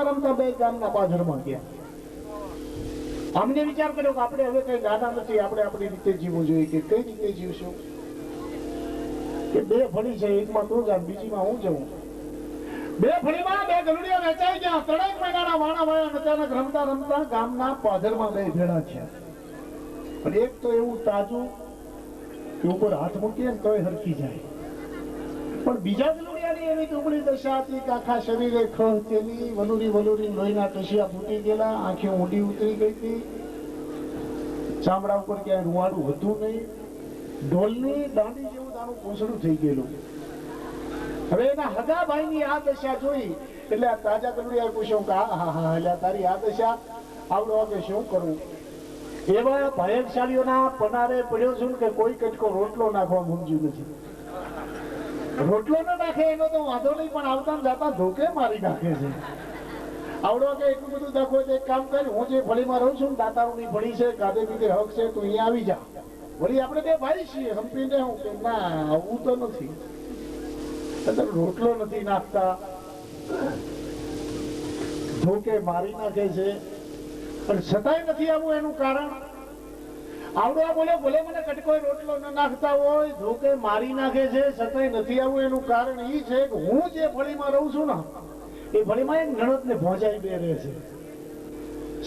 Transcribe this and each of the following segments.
રમતા રમતા બે ગામના પાદરમાં ગયા. અમને વિચાર કર્યો કે આપણે હવે કઈ નાના નથી, આપણે આપણી રીતે જીવવું જોઈએ. કે કઈ રીતે જીવશું? કે બે ફળી છે, એકમાં તું જા, બીજીમાં હું જાઉં. બે ફળીમાં બે ગલુડિયા વેચાઈ ગયા. 3 મહિનાના વાણા વાળા અચાનક રમતા રમતા ગામના પાદરમાં બે ભેળા થયા. પણ એક તો એવું તાજું કે ઉપર હાથ મૂકીએ ને તોય હરકી જાય, પણ બીજા ગલુડિયાની એવી દુબળી દશા હતી કે આખા શરીરે ખહ તેલી, વલુરી વલુરી લોહીના ટસિયા ફૂટી ગયેલા, આંખે ઊંડી ઉતરી ગઈ હતી, ચામડા ઉપર ક્યાંય રૂવાડું હતું નહીં, ઢોલની દાંડી જેવું તારું પૂંછડું થઈ ગયેલું. હવે એના હગા ભાઈની આ દશા જોઈ એટલે આ તાજા ગલુડિયાએ પૂછ્યું કે હા હા હા, એટલે તારી આ દશા આવડો કે શું કરવું? એવા ભાયકશાળીઓના પનારે પડ્યો છું કે કોઈ કટકો રોટલો નાખવા મૂંઝ્યું નથી. રોટલો ન નાખે એનો તો વાંધો નહીં, પણ આવતા જતા ધોકે મારી નાખે છે. આવડો કે એટલું બધું દાખવો તો એક કામ કર, હું જે ફળીમાં રહું છું, દાતારોની ફળી છે, કાદે પીધે હક છે, તું અહીંયા આવી જા. વળી આપણે બે ભાઈ છીએ, હંપીને હું કે ના આવું તો નથી, રોટલો નથી નાખતા, ધોકે મારી નાખે છે, પણ છતાંય નથી આવું. એનું કારણ આવડો બોલે ભલે મને કટકો રોટલો ન નાખતા હોય, ધોકે મારી નાખે છે, છતાંય નથી આવું. એનું કારણ એ છે કે હું જે ફળીમાં રહું છું ને, એ ફળીમાં એક નણદ ને ભોજાઈ બે રહે છે.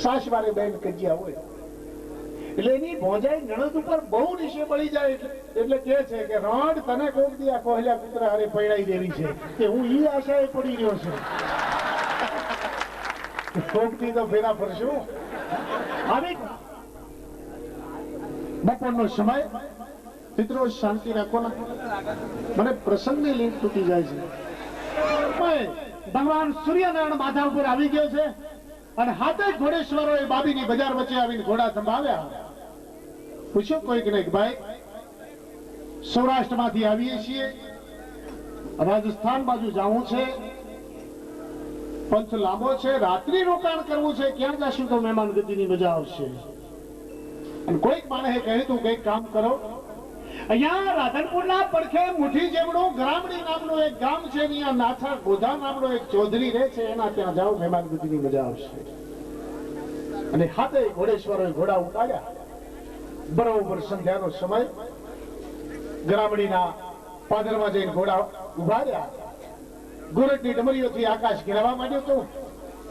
સાસવારે બેન કજિયા હોય એટલે એની ભોજાઈ નણદ ઉપર બહુ નીચે પડી જાય એટલે કે છે કે રડ તને કોક દી આ કોહલ્યા કૂતરા હારે પૈણાઈ દેવી છે, કે હું ઈ આશાએ પડી રહ્યો છું. કોક દી તો ફેરા ફરશું. આવી બપોરનો સમય, મિત્રો શાંતિ રાખો ને, મને પ્રસંગની લીંક તૂટી જાય છે. ભગવાન સૂર્યનારાયણ માથા ઉપર આવી ગયો છે અને હાથે ઘોડેશ્વરો એ બાબીની બજાર વચ્ચે આવીને ઘોડા સંભાવ્યા. પૂછ્યું કોઈક ને, ભાઈ સૌરાષ્ટ્ર માંથી આવીએ છીએ, રાજસ્થાન બાજુ જવું છે, પંથ લાંબો છે, રાત્રિ રોકાણ કરવું છે, ક્યાં જશું તો મહેમાન ગતિની મજા આવશે? અને કોઈક માણસે કહ્યું તું કઈક કામ કરો, અહીંયા રાધનપુરના પડખે મુઠી જેવડું ગ્રામડી નામનું એક ગામ છે, અહીંયા નાથા ગોધા નામનો એક ચૌધરી રહે છે, એના ત્યાં જાઓ, મહેમાન ગતિની મજા આવશે. અને હાથે ઘોડેશ્વરોએ ઘોડા ઉતાર્યા. બરોબર સંધ્યાનો સમય, ગ્રામડીના પાદરમાં જઈને ઘોડા ઉભા રહ્યા. ગોરટની ડમરીઓથી આકાશ ઘેરાવા માંડ્યું હતું.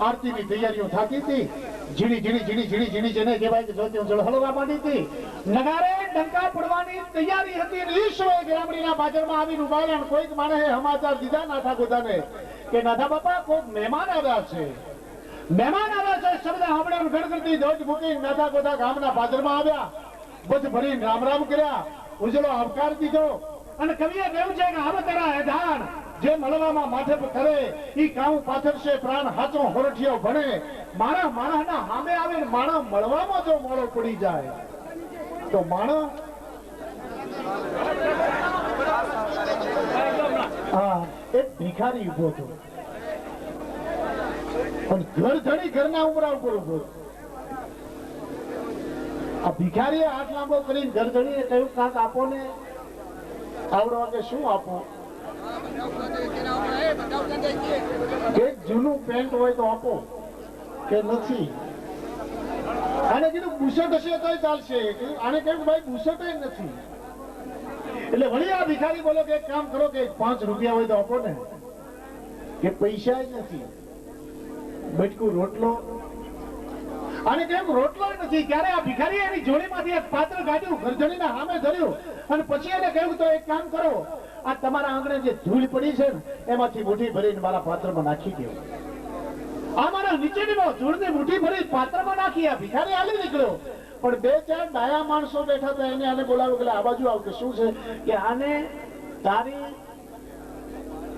આરતીની તૈયારીઓ થતી હતી. ઝીણી ઝીણી ઝીણી ઝીણી ઝીણી જેને કહેવાય કે જોતી ઝળહળવા માંડી હતી. નગારે ડંકા પડવાની તૈયારી હતી. ઈશ્વરે ગ્રામડીના બાજરમાં આવીને ઉભા રહ્યા. કોઈક માણસે સમાચાર દીધા નાથા ગોધાને કે નાથા બાપા કોઈક મહેમાન આવ્યા છે, મહેમાન આવ્યા છે. શબ્દ સાંભળ્યો ગણગણતી ધોજ મૂકી નાથા ગોધા ગામના બાજરમાં આવ્યા. બધ ભરીને રામ રામ કર્યા, ઉજળો આવકાર દીધો. અને કવિએ કહ્યું છે કે હવે તારા એધાન જે મળવામાં માથે પર કરે ઈ કાઉ પાથરશે પ્રાણ હાચો હોરઠિયો ભણે. મારા માણસના સામે આવે માણસ મળવામાં જો મોડો પડી જાય તો માણસ એક ભિખારી ઉભો હતો, પણ ઘર ધણી ઘરના ઉમરા ઉપર ઉભો. આ ભિખારીએ હાથ લાંબો કરીને ઘર ધણીને કહ્યું કાંક આપો ને. આવડો કે શું આપો? કે જૂનું પેન્ટ હોય તો આપો, કે નથી. આને કીધું બુશર્ટ હશે તો ચાલશે. આને કહ્યું ભાઈ બુશર્ટ નથી. એટલે વળી આ ભિખારી બોલો કે એક કામ કરો કે 5 રૂપિયા હોય તો આપો ને. કે પૈસા જ નથી, બટકું રોટલો. આને કેમ રોટલો નથી? ત્યારે આ ભિખારી એની જોડીમાંથી એક પાત્ર કાઢ્યું, ગરજણીના સામે ધર્યું અને પછી એને કહ્યું તો એક કામ કરો, આ તમારા આંગણે જે ધૂળ પડી છે ને એમાંથી મુઠ્ઠી ભરીને મારા પાત્રમાં નાખી દો. આ મારા નીચેની ધૂળની મુઠ્ઠી ભરી પાત્રમાં નાખી. આ ભિખારી હાલી નીકળ્યો. પણ 2-4 ડાયા માણસો બેઠા હતા, એને આને બોલાવ્યો કે આ બાજુ આવ. કે શું છે? કે આને તારી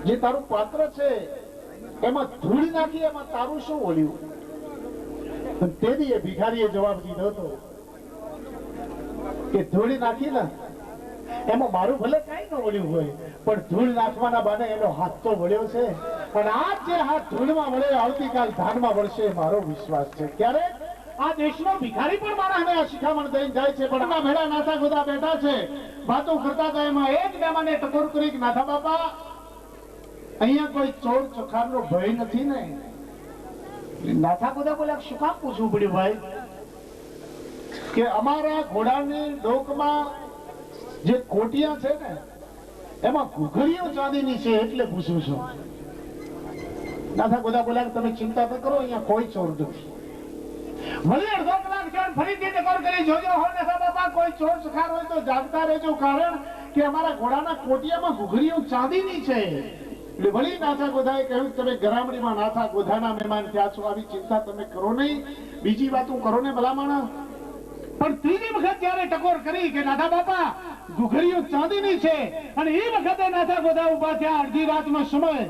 જે તારું પાત્ર છે એમાં ધૂળ નાખી, એમાં તારું શું ઓળ્યું? તેથી એ ભિખારીએ જવાબ દીધો હતો કે ધૂળ નાખી ને એમાં મારું ભલે કઈ ન વળ્યું હોય, પણ ધૂળ નાખવાના બાને એનો હાથ તો વળ્યો છે. પણ આ જે હાથ ધૂળમાં વળે આવતીકાલ ધાનમાં વળશે મારો વિશ્વાસ છે. ક્યારે આ દેશનો ભિખારી પણ મારા હવે શિખામણ દઈને જાય છે. પણ આ ભેડા નાથા ગોધા બેઠા છે, વાતો કરતા હતા. એમાં એક મહેમાને ટકોર કરી કે નાથા બાપા અહીંયા કોઈ ચોર ચખારનો ભય નથી ને? નાથા બધા બોલ્યા શું કામ પૂછવું પડ્યું ભાઈ કે અમારા ઘોડાની ડોકમાં જે કોટિયા છે ને એમાં ઘૂઘરીઓ ચાંદીની છે એટલે પૂછું છું. નાથા બધા બોલ્યા તમે ચિંતા ન કરો, અહીંયા કોઈ ચોર નથી. વળી અડધો કલાક થયો, ફરીથી ટકોર કરી જોજો હો નાથા બાપા, કોઈ ચોર સખાર હોય તો જાગતા રહેજો, કારણ કે અમારા ઘોડાના કોટિયામાં ઘૂઘરીઓ ચાંદીની છે. એટલે વળી નાથા ગોધાએ કહ્યું તમે ગરામડીમાં નાથા ગોધાના મહેમાન થયા છો, આવી ચિંતા તમે કરો નહીં, બીજી વાત કરો ને ભલામણ. પણ ત્રીજી વખત જયારે ટકોર કરી કે નાથા બાપા ઘૂઘરીઓ ચાંદીની છે, અને એ વખતે નાથા ગોધા ઉભા થયા. અડધી રાતનો સમય,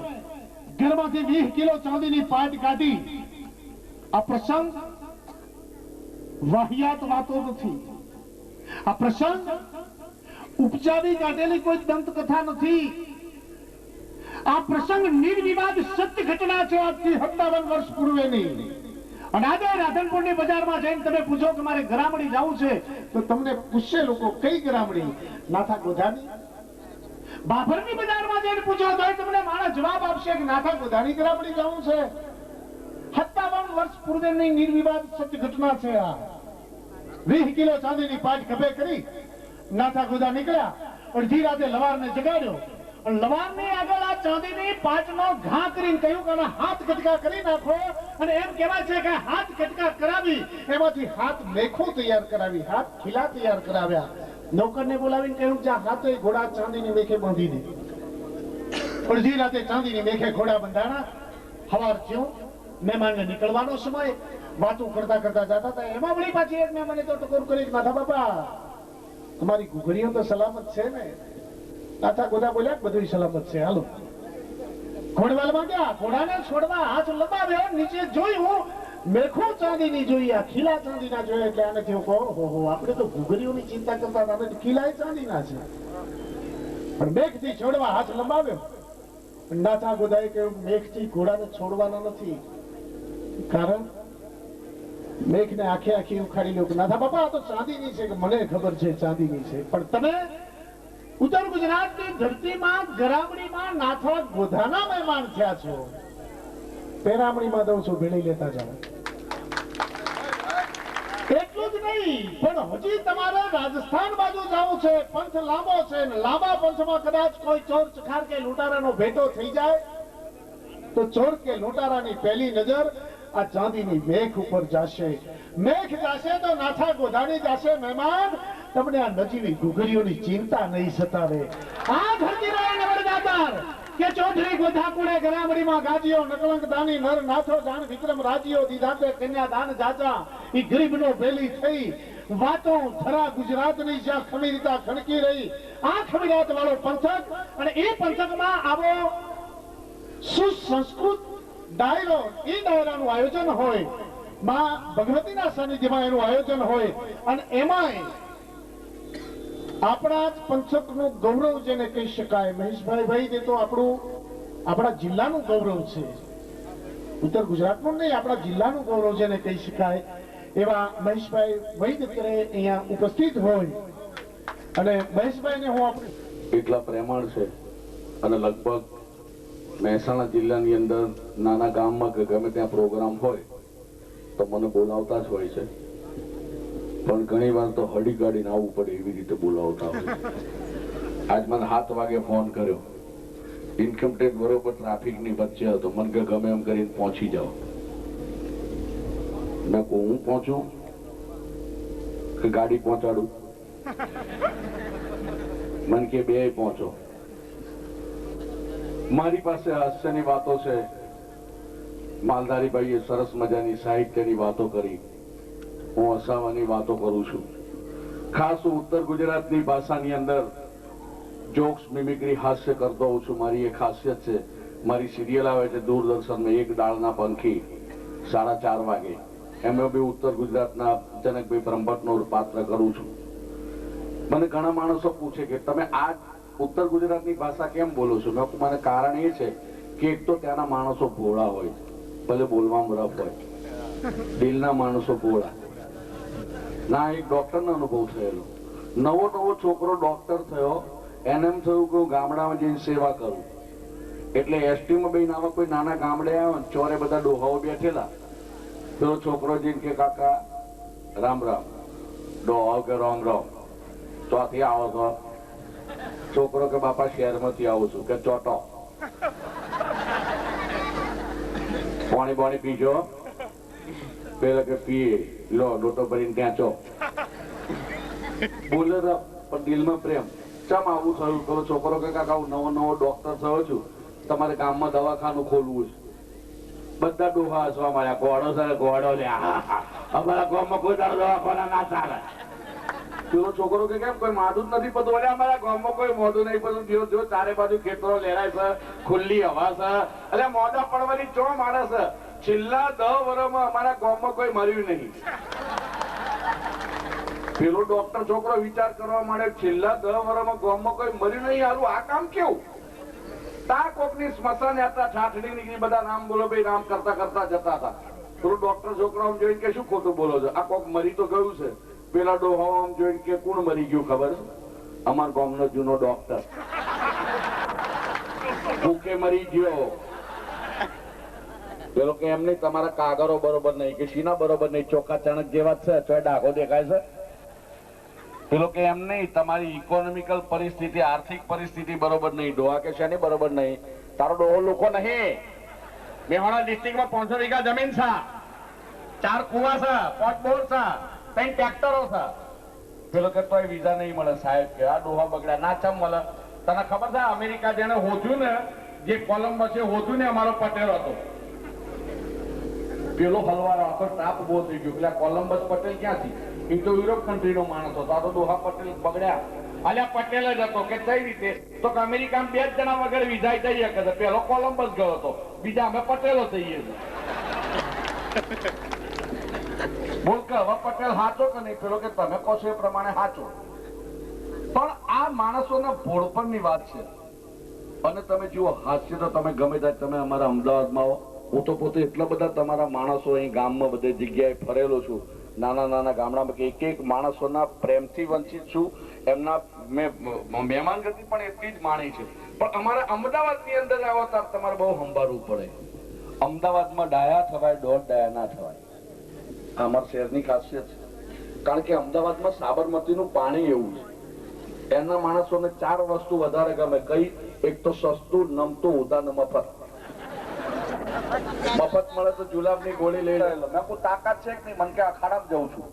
ઘરમાંથી 20 કિલો ચાંદીની પાટ કાઢી. આ પ્રસંગ વાહિયાત વાતો નથી, આ પ્રસંગ ઉપજાવી કાઢેલી કોઈ દંતકથા નથી. આ પ્રસંગ નિર્વિવાદ સત્ય ઘટના છે, આજથી 57 વર્ષ પૂર્વેની. અને આજે રાધનપુરની બજારમાં જઈને તમે પૂછો કે મારે ગરામડી જવું છે, તો તમને પૂછશે લોકો કઈ ગરામડી? નાથા ગોધાની. બાભરની બજારમાં જઈને પૂછો તો તમને મારા જવાબ આપશે કે નાથા ગોધાની ગરામડી જવું છે. 57 વર્ષ પૂર્વેની નિર્વિવાદ સત્ય ઘટના છે. આ 20 કિલો ચાંદીની પાટ ખભે કરી નાથા ગોધા નીકળ્યા. અડધી રાતે લવારને જગાડ્યો. લવારની આગળ આ ચાંદીની પાટનો ઘા કરીને કહ્યું કે હાથ કટકા કરી નાખો. અને એમ કહેવાય છે કે હાથ કટકા કરાવી એમાંથી હાથ મેખો તૈયાર કરાવી, હાથ ખીલા તૈયાર કરાવ્યા. નોકરને બોલાવીને કહ્યું કે આ હાથે ઘોડા ચાંદીની મેખે બાંધી દે. અડધી રાતે ચાંદીની મેખે ઘોડા બંધાણા. સવાર થયું, મહેમાનને નીકળવાનો સમય. વાતો કરતા કરતા જતા હતા. એમાં વળી પાછી એક મહેમાને તો ટકોર કરી, નાથા બાપા તમારી ઘૂઘરીઓ તો સલામત છે ને? નાથા ગોધા બોલ્યા બધું સલામત છે, હાલો. ઘોડવાલમાં ગયા, ઘોડાને છોડવા હાથ લંબાવ્યો, નીચે જોયું મેખો ચાંદીની જોઈ, આ ખીલા ચાંદીના જોયા. એટલે આને થયું ઓહો, આપણે તો ઘૂઘરીઓની ચિંતા કરતા હતા, આપણે ખીલા ચાંદીના છે. પણ મેઘથી છોડવા હાથ લંબાવ્યો. નાથા ગોધાએ કહ્યું મેઘથી ઘોડાને છોડવાના નથી, કારણ મેઘને આખે આખી ઉખાડી લો. નાથા બાપા આ તો ચાંદીની છે. કે મને ખબર છે ચાંદીની છે, પણ તમે ઉત્તર ગુજરાતની ધરતીમાં ગરામડીમાં નાથા ગોધાના મહેમાન થયા છો. પેરામણીમાં દઉં છું, ભેળી લેતા જાઓ. એટલું જ નહીં, પણ હજી તમારે રાજસ્થાન બાજુ જવું છે. પંથ લાંબો છે, લાંબા પંથમાં કદાચ કોઈ ચોર ચખાર કે લૂંટારાનો ભેટો થઈ જાય તો ચોર કે લૂંટારાની પહેલી નજર આ ચાંદીની મેઘ ઉપર જશે. મેઘ જશે તો નાથા ગોધાની જશે. મહેમાન તમને આ નજીવી ઘૂઘરીઓની ચિંતા નહીં સતાવે. આ ધરતીનો એ નવરદાતાર કે ચૌધરી ગોધા કુળે ગરામડીમાં ગાજીઓ નકલંક દાની નર નાથો જાણ વિક્રમ રાજીઓ દીધાતે કન્યા દાન જાચા. ઈ ગરીબનો ભેલી થઈ વાતો ધરા ગુજરાતની જ્યાં ખમીરતા ખણકી રહી. આ ખમીરાત વાળો પંથક, અને એ પંથકમાં આવો સુસંસ્કૃત ડાયરો, એ ડાયરાનું આયોજન હોય, માં ભગવતીના સાનિધ્યમાં એનું આયોજન હોય. અને એમાંય આપણા જ પંથકનું ગૌરવ જેને કહી શકાય. મહેશભાઈ તે તો આપણા જિલ્લાનું ગૌરવ છે, ઉત્તર ગુજરાતનું નહીં, આપણા જિલ્લાનું ગૌરવ જેને કહી શકાય. એવા મહેશભાઈ વૈદ અહીંયા ઉપસ્થિત હોય. અને મહેશભાઈને હું આપણે એટલા પ્રેમાળ છે, અને લગભગ મહેસાણા જિલ્લાની અંદર નાના ગામમાં કે ગમે ત્યાં પ્રોગ્રામ હોય તો મને બોલાવતા જ હોય છે. પણ ઘણી વાર તો હડી ગાડીને આવવું પડે એવી રીતે બોલાવતા હોય. આજ મને 7 વાગે ફોન કર્યો, ઇન્કમટેક્સ બરોબર ટ્રાફિકની વચ્ચે હતો. મને કે ગમે એમ કરીને પહોંચી જાઓ. મેં કહું હું પહોંચું કે ગાડી પહોંચાડું? મને કે બે પહોંચો. મારી પાસે હાસ્યની વાતો છે. માલધારીભાઈએ સરસ મજાની સાહિત્યની વાતો કરી, હું હસાવાની વાતો કરું છું. ખાસ હું ઉત્તર ગુજરાતની ભાષાની અંદર જોક્સ મિમિક્રી હાસ્ય કરતો હોઉં છું. મારી એક ખાસિયત છે, મારી સિરિયલ આવે છે દૂરદર્શનમાં એક ડાળના પંખી 4:30 વાગે, એમાં બી ઉત્તર ગુજરાતના જનકભાઈ બ્રહ્મભટ્ટનું પાત્ર કરું છું. મને ઘણા માણસો પૂછે કે તમે આ ઉત્તર ગુજરાતની ભાષા કેમ બોલો છો? મને કારણ એ છે કે એક તો ત્યાંના માણસો ભોળા હોય, ભલે બોલવામાં રફ હોય, દિલના માણસો ભોળા. ના એક ડોક્ટરનો અનુભવ થયેલો. નવો છોકરો ડોક્ટર થયો, એને એમ થયું કે હું ગામડામાં જઈને સેવા કરું. એટલે એસટીમાં બેન આવા કોઈ નાના ગામડે આવ્યો, ચોરે બધા ડોહાઓ બેઠેલા, પેલો છોકરો જઈને કે કાકા રામ રામ, ડો આવ કે રોંગ રોંગ, ચોથી આવો છો? છોકરો કે બાપા શહેરમાંથી આવું છું. કે ચોટો પાણી પાણી પીજો? પેલા કે પીએ. લો લોટો ભરીને ત્યાં ચો બોલે પણ દિલમાં પ્રેમ. ચમ આવું થયું? પેલો છોકરો કે કાકા હું નવો નવો ડોક્ટર થયો છું, તમારે ગામમાં દવાખાનું ખોલવું છે. બધા ડોહા હસવા મળ્યા. ગોળો છે ગોળો લ્યા, અમારા ગામમાં કોઈ દાડો દવાખાના ના ચાલે. પેલો છોકરો કે કેમ કોઈ માદું જ નથી પડતું? અરે અમારા ગામમાં કોઈ મોઢું નહીં પડતું. જો ચારે બાજુ ખેતરો લેરાય છે, ખુલ્લી હવા છે. અરે મોઢા પડવાની ચો મારે છે. છેલ્લા 10 વર્ષમાં અમારા ગામમાં કોઈ મર્યું નહીં. પેલો ડોક્ટર છોકરો વિચાર કરવા માંડે, છેલ્લા 10 વર્ષમાં ગામમાં કોઈ મર્યું નહીં, હાલું આ કામ કેવું? તા કોકની સ્મશાન યાત્રા ઠાઠડી નીકળી, બધા નામ બોલો ભાઈ, નામ કરતા કરતા જતા હતા. પેલો ડોક્ટર છોકરો આમ જોઈને કે શું ખોટું બોલો છો? આ કોક મરી તો ગયું છે. પેલા ડોહો આમ જોઈને કે કોણ મરી ગયું ખબર? અમાર ગામનો જૂનો ડોક્ટર ભૂખે મરી ગયો. પેલો કે એમ નહીં, તમારા કાગરો બરોબર નહીં. કે સીના બરોબર નહીં? ચોખ્ખા ચણક જેવા છે, ચોય ડાઘો દેખાય છે. પેલો કે એમ નહીં, તમારી ઇકોનોમિકલ પરિસ્થિતિ, આર્થિક પરિસ્થિતિ બરોબર નહીં. ડોહા કે શેની બરોબર નહીં? તારો ડોહો લોકો નહીં. મેહોણા ડિસ્ટ્રિક્ટમાં 500 વીઘા જમીન છે, 4 કુવા છે, 5 બોર છે, 3 ટ્રેક્ટરો છે. પેલો કે તોય વિઝા નહીં મળે સાહેબ. કે આ ડોહા બગડ્યા. ના ચમ મળે? તને ખબર છે અમેરિકા જેને હોધ્યું ને, જે કોલંબસે હોધ્યું ને, અમારો પટેલ હતો. પેલો હલવારો આખો ટાપ બહુ થઈ ગયો. પેલા કોલંબસ પટેલ ક્યાંથી? એ તો યુરોપ કન્ટ્રી નો માણસ હતો. આ તો ડોહા પટેલ બગડ્યા. અલ્યા પટેલ જ હતો. કે કઈ રીતે? તો કે અમેરિકામાં 2 જણા વગર વિઝા થઈ શકે. પેલો કોલંબસ ગયો હતો, બીજા અમે પટેલો થઈએ છીએ. બોલ કે હવે પટેલ હાચો કે નહીં? પેલો કે તમે કહો છો એ પ્રમાણે હાચો. પણ આ માણસોના ભોળપણની વાત છે. અને તમે જુઓ, હાસ્ય તો તમે ગમે ત્યાં, તમે અમારા અમદાવાદમાં આવો, હું તો પોતે એટલા બધા તમારા માણસો અહીં ગામમાં બધે જગ્યાએ ફરેલો છું. નાના નાના ગામડામાં કે એક માણસોના પ્રેમથી વંચિત છું. એમના મેં મહેમાનગતિ પણ એટલી જ માણી છે. પણ અમારા અમદાવાદની અંદર આવો ત્યારે તમારે બહુ સંભાળવું પડે. અમદાવાદમાં ડાયા થવાય, દોઢ ડાયા ના થવાય. અમારા શહેરની ખાસિયત છે. કારણ કે અમદાવાદમાં સાબરમતીનું પાણી એવું છે, એના માણસોને 4 વસ્તુ વધારે ગમે. કઈ? એક તો સસ્તું, નમતું, ઉદાન, મફત. મફત મળે તો જુલાબની ગોળી લઈ લેલો. મેં કોઈ તાકાત છે કે નહીં? મને કે અખાડામાં જઉં છું.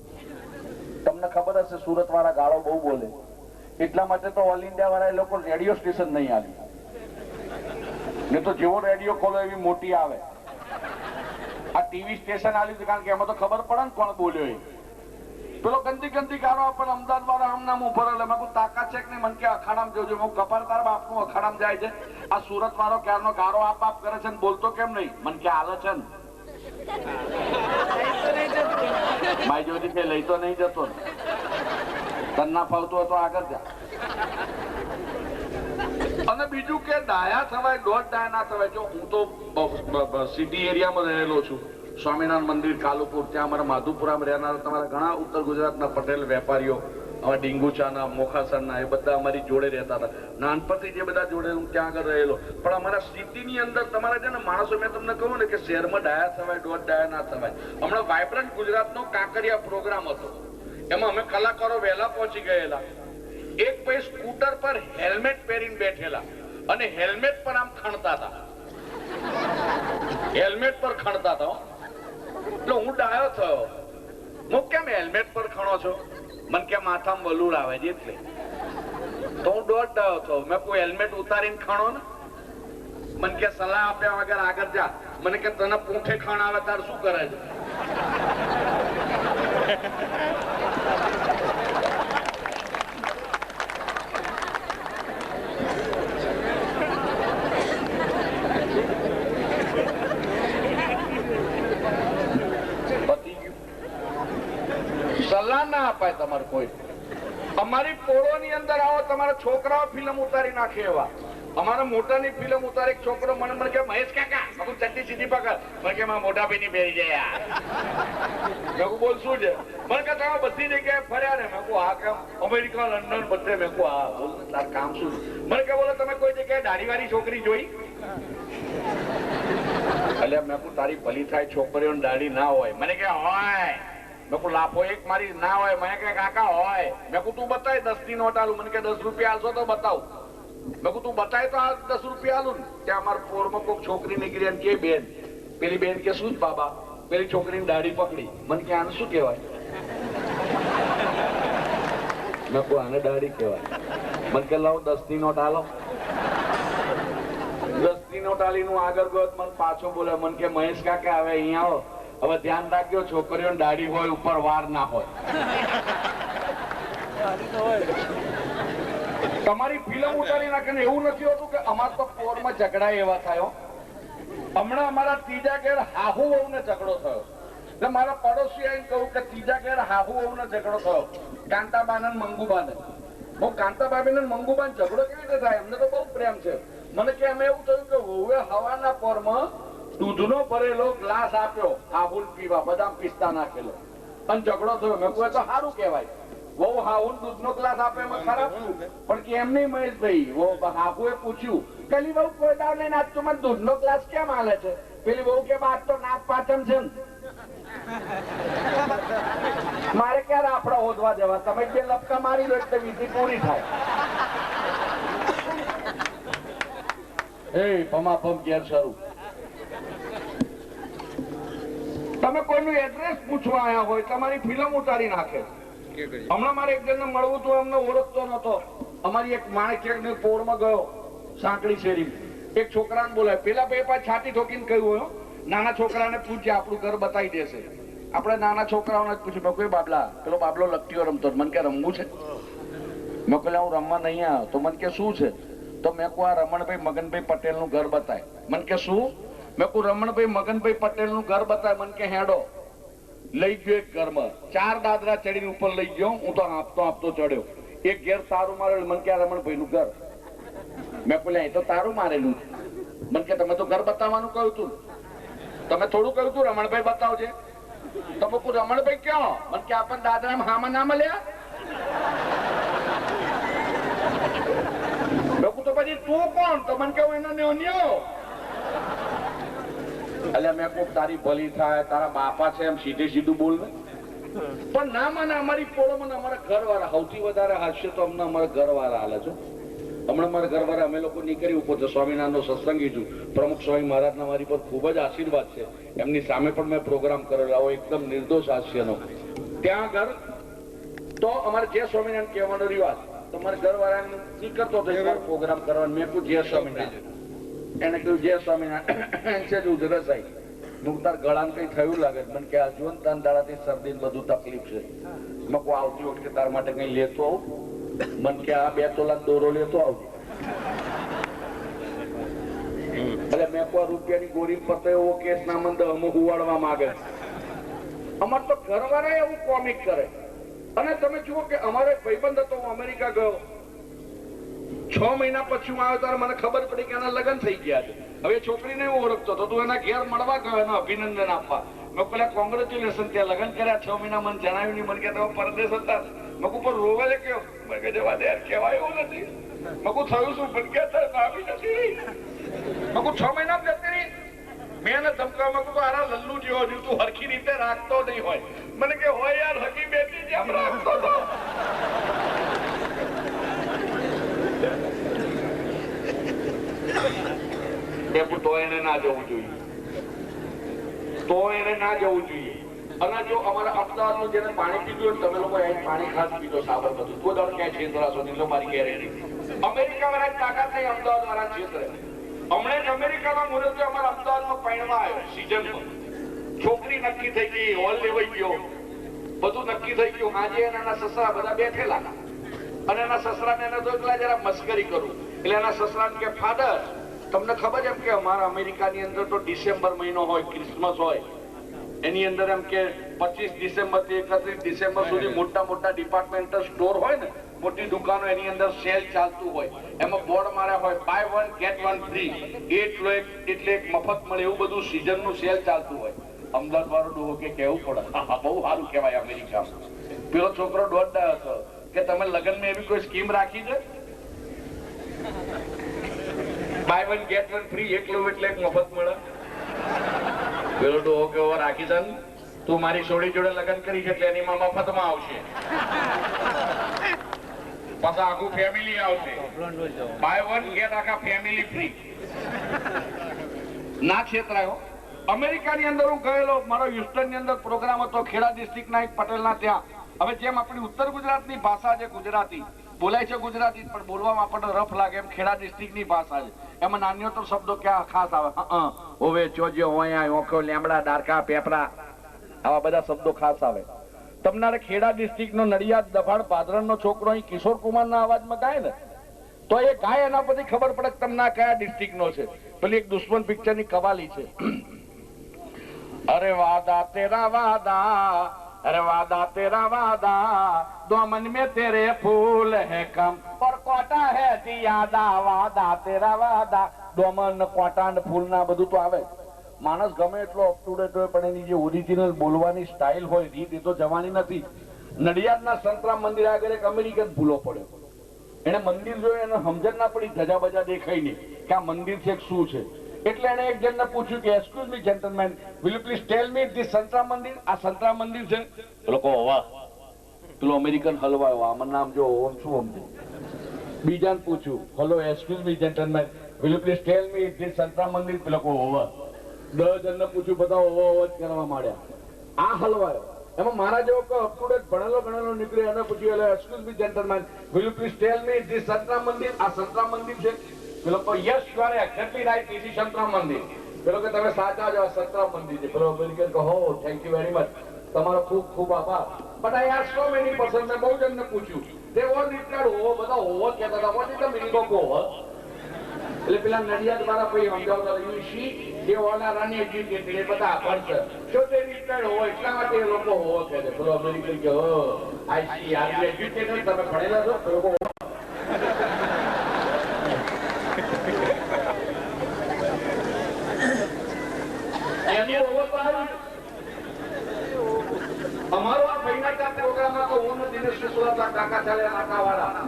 તમને ખબર હશે સુરત વાળા ગાળો બહુ બોલે, એટલા માટે તો ઓલ ઇન્ડિયા વાળા એ લોકો રેડિયો સ્ટેશન નહીં આવ્યું. ને તો જેવો રેડિયો ખોલો એવી મોટી આવે. આ ટીવી સ્ટેશન આવ્યું છે કારણ કે એમાં તો ખબર પડે ને કોણ બોલ્યો એ. પેલો ગંદી ગંદી ગાળો પણ અમદાવાદ વાળા આમ નામ ઉપર. એટલે મેં કોઈ તાકાત છે કે નહીં? મને કે અખાડામાં જવું. હું કપાર તારા બાપનું અખાડામાં જાય છે. આ સુરત વાળો ક્યારનો ગાળો આપ કરે છે ને બોલતો કેમ નહીં? મને કે હાલે છે ને મારી જોડી કે લઈ તો નહીં જતો. તન ના ફાવતું હોય તો આગળ જા. અને બીજું કે ડાયા થવાય, દોઢ ડાયા ના થવાય. જો હું તો સિટી એરિયામાં રહેલો છું, સ્વામિનારાયણ મંદિર કાલુપુર, ત્યાં અમારા માધુપુરામાં રહેનારા તમારા ઘણા ઉત્તર ગુજરાતના પટેલ વેપારીઓ, અમારા ડીંગુચાના, મોખાસરના, એ બધા અમારી જોડે રહેતા હતા. નાનપણથી જે બધા જોડે હું ત્યાં આગળ રહેલો. પણ અમારા સિટીની અંદર તમારા છે ને માણસો, મેં તમને કહું ને કે શહેરમાં ડાયા થવાય, દોઢ ડાયા ના થવાય. હમણાં વાઇબ્રન્ટ ગુજરાતનો કાંકરિયા પ્રોગ્રામ હતો, એમાં અમે કલાકારો વહેલા પહોંચી ગયેલા. એક ભાઈ સ્કૂટર પર હેલ્મેટ પહેરીને બેઠેલા અને હેલ્મેટ પર આમ ખણતા હતા. હેલ્મેટ પર ખણતા હતા. એટલે હું ડાયો થયો. હું કેમ હેલ્મેટ પર ખણો છો? મને કે માથામાં વલુડ આવે છે એટલે. તો હું દોઢ ડાયો થયો. મેં કોઈ હેલ્મેટ ઉતારીને ખણો ને? મને કે સલાહ આપ્યા વગર આગળ જા. મને કે તને પૂંઠે ખણ આવે તાર શું કરે છે? સલાહ ના અપાય તમારે કોઈ. અમારી પોળોની અંદર આવો, તમારા છોકરાઓ ફિલ્મ ઉતારી નાખે એવા. અમારા મોટાની ફિલ્મ ઉતારે એક છોકરો મને કે મહેશ કાકા હું ચડ્ડી સીધી પકડ. મને કે મોટા ભાઈ ની પહેરી જાય. મેં બોલ શું છે? મને કે તમે બધી જગ્યાએ ફર્યા ને? મેં કહું હા. કામ અમેરિકા, લંડન બધે. મેં કહું હા. બોલ તાર કામ શું? મને કે બોલો તમે કોઈ જગ્યાએ દાઢી વાળી છોકરી જોઈ? અલ્યા મેં કહું તારી ભલી થાય છોકરીઓની દાઢી ના હોય. મને કે હોય. મેં કહું લાફો એક મારી ના હોય. મને કે કાકા હોય. મેં કહું તું બતાય 10 ની નોટ આલું. મને કે 10 રૂપિયા આલશો તો બતાવ. મેં કહું તું બતાય તો 10 રૂપિયા આલું ને. ત્યાં અમારા પોરમાં કોઈક છોકરી નીકળી એમ કે બેન, પેલી બેન કે શું બાબા, પેલી છોકરીની દાઢી પકડી. મને કે આને શું કહેવાય? મેં કહું આને દાઢી કહેવાય. મને કે લાવો 10 ની નોટ આલો. 10 ની નોટ આલીનું આગળ ગયો મને પાછો બોલે. મને કે મહેશ કાકા હવે અહીંયા આવો, હવે ધ્યાન રાખજો છોકરીઓની દાઢી હોય ઉપર વાર ના હોય. તમારી ફિલ્મ ઉતારી નાખે ને એવું નથી હોતું કે અમારા તો પોરમાં ઝઘડા એવા થયો. હમણાં અમારા ત્રીજા ઘેર હાહુ વહુને ઝઘડો થયો. એટલે મારા પડોશી આવીને કહું કે ત્રીજા ઘેર હાહુ વહુને ઝઘડો થયો. કાંતાબાને ને મંગુબાને. હું કાંતાબાબીને મંગુબાને ઝઘડો કેવી રીતે થાય? એમને તો બહુ પ્રેમ છે. મને કે એમ એવું થયું કે વહુએ હવાના પોરમાં દૂધનો ભરેલો ગ્લાસ આપ્યો હાહુલ પીવા, બદામ પિસ્તા નાખેલો, અને ઝઘડો થયો. મેં કહ્યું તો સારું કહેવાય. વહુ હાહુલ દૂધનો ગ્લાસ આપે એમાં ખરાબ શું? પણ કે એમ નહીં મહેશભાઈ, હાહુએ પૂછ્યું પેલી બહુ કોઈ દાવ લઈને આજ તો મને દૂધનો ગ્લાસ કેમ હાલે છે? પેલી બહુ કે આજ તો નાક પાચન છે ને. મારે ક્યારે આપડા હોદવા દેવા? તમે જે લપકા મારી લો એટલે વિધિ પૂરી થાય. એ પમા પમ ઘેર શરૂ. તમે કોઈનું એડ્રેસ પૂછવા આવ્યા હોય, તમારી ફિલ્મ ઉતારી નાખે. હમણાં મારે એક જણને મળવું હતું, અમને ઓળખતો નતો. અમારી એક માણેકની પોળમાં ગયો, સાંકડી શેરી. એક છોકરાને બોલાય. પેલા બે પાંચ છાતી ઠોકીને કહ્યું, નાના છોકરાને પૂછે આપણું ઘર બતાવી દેશે. આપણે નાના છોકરાઓને જ પૂછ્યું, કોઈ બાબલા, પેલો બાબલો લગતીઓ રમતો. મને કે રમવું છે? મેં કહ્યું હું રમવા નહીં આવ્યો. તો મને કે શું છે? તો મેં કહું આ રમણભાઈ મગનભાઈ પટેલ નું ઘર બતાય. મને કે શું? મેં કહું રમણભાઈ મગનભાઈ પટેલ નું ઘર બતાય. મને કે હેડો. લઈ ગયો એક ઘરમાં, 4 દાદરા ચડીને ઉપર લઈ ગયો. હું તો આપતો ચડ્યો. એક ઘેર તારું મારેલું. મને કે આ રમણભાઈ નું ઘર. મેં કહ્યું એ તો તારું મારેલું. મને કે તમે તો ઘર બતાવવાનું કહ્યું તું, તમે થોડું કહ્યું તું રમણભાઈ બતાવજે. તો કહું રમણભાઈ ક્યાં? મને કે આપણને દાદરા હામાં ના મળ્યા. તો પછી તું કોણ? તો મને કેવું એનો ન્યો. એટલે મેં કહું તારી ભલી થાય, તારા બાપા છે એમ સીધે સીધું બોલ ને. પણ ના માને અમારી પોળોમાં અમારા ઘરવાળા સૌથી વધારે હાસ્ય તો અમને અમારા ઘરવાળા હાલે છે. હમણાં મારા ઘરવાળા અમે લોકો નીકળી ઉપર છે સ્વામિનારાયણનો સત્સંગ કીધું. પ્રમુખ સ્વામી મહારાજના મારી પર ખૂબ જ આશીર્વાદ છે. એમની સામે પણ મેં પ્રોગ્રામ કરેલો આવો એકદમ નિર્દોષ હાસ્યનો. ત્યાં આગળ તો અમારે જય સ્વામિનારાયણ કહેવાનો રિવાજ. તમારે ઘરવાળાને નીકળતો હતો પ્રોગ્રામ કરવાનો. મેં કહ્યું જય સ્વામિનારાયણ. એને કહ્યું જય સ્વામિનારાયણ છે ઉધરસ આવી. હું તાર ગળાને કઈ થયું લાગે? મને કે આ જીવન ત્રણ દાડાથી શરદી બધું તકલીફ છે. મેં કહું આવતી વખતે તાર માટે કઈ લેતો આવું. મને કે આ 2 તોલા દોરો લેતો આવજો. એટલે મેં કોઈ રૂપિયાની ગોરી પર એવો કેસ ના મંદ અમુક ઉવાડવા માંગે. અમાર તો ઘરવાળા એવું કોમિક કરે. અને તમે જુઓ કે અમારો એક ભાઈબંધ હતો, હું અમેરિકા ગયો. 6 મહિના પછી હું આવ્યો ત્યારે મને ખબર પડી કે એના લગ્ન થઈ ગયા છે. હવે છોકરીને હું ઓળખતો હતો. તું એના ઘેર મળવા ગયો, એના અભિનંદન આપવા. મેં પેલા કોંગ્રેચ્યુલેશન, ત્યાં લગ્ન કર્યા 6 મહિના, મને જણાવ્યું નહીં. મને કે તમે પરદેશ હતા. મેં કહું પણ રોવે છે કેવો? મેં કે જવા દે, કહેવાય એવું નથી. મેં કહું થયું શું? પણ કે આવી નથી. મેં કહું 6 મહિના જતી રહી. મેં એને ધમકાવવા કહું આરા લલ્લુ જેવો હજુ તું હરખી રીતે રાખતો નહીં હોય. મને કે હોય યાર, હકી બેટી જેમ રાખતો હતો. તો એને ના જવું જોઈએ. તો એને ના જવું જોઈએ. અને જો અમારા અમદાવાદનું જેને પાણી પીધું, તમે લોકો પાણી ખાસ પીધો સાબરમતી. કોઈ દળ ક્યાંય છેતરાશો નહીં, એટલે મારી ગેરંટી. અમેરિકા વાળા તાકાત નહીં, અમદાવાદ વાળા છેતરે. હમણાં જ અમેરિકામાં મુહૂર્તે અમારા અમદાવાદમાં પૈણવા આવ્યો સીઝનમાં. છોકરી નક્કી થઈ ગઈ, હોલ લેવાઈ ગયો, બધું નક્કી થઈ ગયું. આજે એના સસરા બધા બેઠેલા, અને એના સસરાને એને તો એકલા જરા મસ્કરી કરું. એટલે એના સસરાને કે ફાધર, તમને ખબર એમ કે અમારા અમેરિકાની અંદર તો ડિસેમ્બર મહિનો હોય, ક્રિસમસ હોય, એની અંદર એમ કે 25 ડિસેમ્બર થી 31 ડિસેમ્બર સુધી મોટા મોટા ડિપાર્ટમેન્ટલ સ્ટોર હોય ને, મોટી દુકાનો, એની અંદર સેલ ચાલતું હોય. એમાં બોર્ડ માર્યા હોય બાય 1 ગેટ 1 ફ્રી, એટલે એક મફત મળે, એવું બધું સીઝન નું સેલ ચાલતું હોય. અમદાવાદ વાળો ડોહો કે કેવું પડે, બહુ સારું કહેવાય અમેરિકામાં. પેલો છોકરો દોડતા હતો કે તમે લગ્નમાં એવી કોઈ સ્કીમ રાખી છે? બાય 1 ગેટ 1 ફ્રી, એકલું એટલે એક મફત મળે. પેલો ડોહો કેવો રાખી છે ને, તું મારી છોડી જોડે લગ્ન કરી છે એટલે એની માં મફતમાં આવશે, પાછા આખું ફેમિલી આવશે, બાય વન ગેટ આખા ફેમિલી ફ્રી. ના છેતરાયો. અમેરિકાની અંદર હું ગયેલો, મારો હ્યુસ્ટન ની અંદર પ્રોગ્રામ હતો, ખેડા ડિસ્ટ્રિક્ટના એક પટેલના ત્યાં. હવે જેમ આપણી ઉત્તર ગુજરાતની ભાષા છે ગુજરાતી, બોલાય છે ગુજરાતી પણ બોલવામાં આપણને રફ લાગે, એમ ખેડા ડિસ્ટ્રિક્ટની ભાષા છે, એમાં નાન્યોતર શબ્દો ક્યાં ખાસ આવે, ઓવે ચોજ્યો ઓયા ઓખો લેમડા ડારકા પેપરા, આવા બધા શબ્દો ખાસ આવે. તમને ખેડા ડિસ્ટ્રિક્ટનો નડિયાદ દફાડ પાદરણનો છોકરો અહીં કિશોર કુમારના અવાજમાં ગાય ને, તો એ ગાય એના પછી ખબર પડે કે તમને કયા ડિસ્ટ્રિક્ટનો છે. પેલી એક દુશ્મન પિક્ચરની કવાલી છે, અરે વાદા તેરા વાદા, અરે વાદા તેરા વાદા, દોમન में तेरे फूल है कम और कोटा है जियादा, वादा तेरा वादा. દોમન કોટા ને ફૂલ ના બધું તો આવે. માણસ ગમે એટલો અપ ટુ ડેટ હોય પણ એની જે ઓરિજિનલ બોલવાની સ્ટાઇલ હોય, રીત, એ તો જવાની નથી. નડિયાદના સંતરામ મંદિર આગળ એક અમેરિકન ભૂલો પડ્યો. એને મંદિર જોયું, એને સમજણ ના પડી, ધજા બજા દેખાય નહીં કે આ મંદિર છે શું છે. એટલે એને એક જણને પૂછ્યું કે excuse me gentleman, will you please tell me this Santram મંદિર, આ સંતરામ મંદિર છે? લોકો વાહ, પેલો અમેરિકન હલવાયો, આમાં નામ જો ઓમ શું સમજે. બીજાને પૂછ્યું, hello excuse me gentleman, will you please tell me this Santram મંદિર? પેલો ઓવા. 10 જણને પૂછ્યું, બધા ઓવા કરવા માંડ્યા. આ હલવાયો. એમાં મારા જેવો અપ ટુ ડેટ ભણેલો ગણેલો નીકળ્યો, એને પૂછ્યું, hello excuse me gentleman, will you please tell me this Santram મંદિર, આ સંતરામ મંદિર છે? પેલો yes you are exactly right, this is Santram મંદિર. પેલો કે તમે સાચા છો, આ સંતરામ મંદિર છે. પેલો અમેરિકન કહો થેન્ક યુ વેરી મચ, તમારો ખૂબ ખૂબ આભાર. But I ask so many person, મેં બહુ જણને પૂછ્યું, તે ઓલ રિપ્લાઇડ હોવો, બધા હોવો કહેતા હતા, what is the meaning of હોવો? એટલે પેલા નડિયાદ વાળા ભાઈ સમજાવતા, you C they all are uneducated, એ બધા અભણ છે, so they replied હોવો, એટલા માટે એ લોકો હોવો કહે છે. પેલો અમેરિકન કે ઓ I C, are you educated, તમે ભણેલા છો? લોકો અમારો આ ભાઈના પ્રોગ્રામમાં તો હું દિનેશ શુક્લા કાકા ચાલે નાકાવાળા,